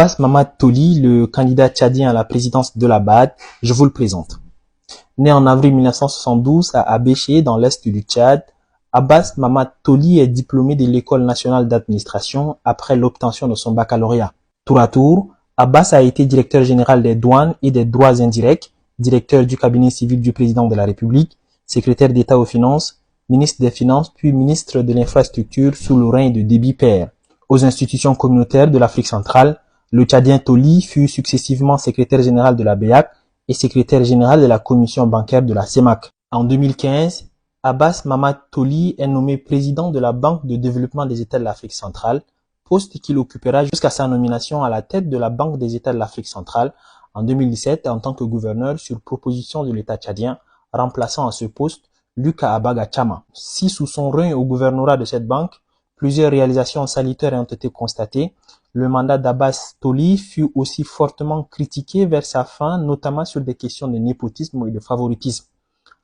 Abbas Mamad Toli, le candidat tchadien à la présidence de la BAD, je vous le présente. Né en avril 1972 à Abéché, dans l'est du Tchad, Abbas Mamad Toli est diplômé de l'École nationale d'administration après l'obtention de son baccalauréat. Tour à tour, Abbas a été directeur général des douanes et des droits indirects, directeur du cabinet civil du président de la République, secrétaire d'État aux finances, ministre des Finances, puis ministre de l'Infrastructure sous le règne de Déby Père. Aux institutions communautaires de l'Afrique centrale, le Tchadien Toli fut successivement secrétaire général de la BEAC et secrétaire général de la commission bancaire de la CEMAC. En 2015, Abbas Mamad Toli est nommé président de la Banque de développement des États de l'Afrique centrale, poste qu'il occupera jusqu'à sa nomination à la tête de la Banque des États de l'Afrique centrale en 2017 en tant que gouverneur sur proposition de l'État tchadien, remplaçant à ce poste Luka Abaga Chama. Si sous son règne au gouvernorat de cette banque, plusieurs réalisations salutaires ont été constatées, le mandat d'Abbas Toli fut aussi fortement critiqué vers sa fin, notamment sur des questions de népotisme et de favoritisme.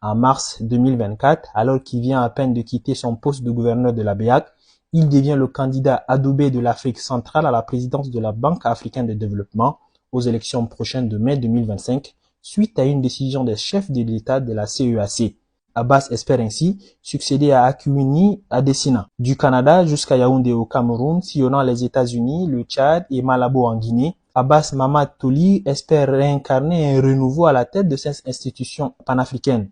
En mars 2024, alors qu'il vient à peine de quitter son poste de gouverneur de la BEAC, il devient le candidat adoubé de l'Afrique centrale à la présidence de la Banque africaine de développement aux élections prochaines de mai 2025, suite à une décision des chefs de l'État de la CEAC. Abbas espère ainsi succéder à Akuini Adesina, du Canada jusqu'à Yaoundé au Cameroun, sillonnant les États-Unis, le Tchad et Malabo en Guinée. Abbas Mamad Toli espère réincarner un renouveau à la tête de cette institution panafricaine.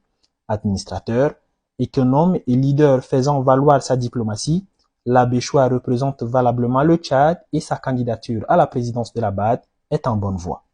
Administrateur, économe et leader faisant valoir sa diplomatie, l'abbé Choua représente valablement le Tchad et sa candidature à la présidence de la BAD est en bonne voie.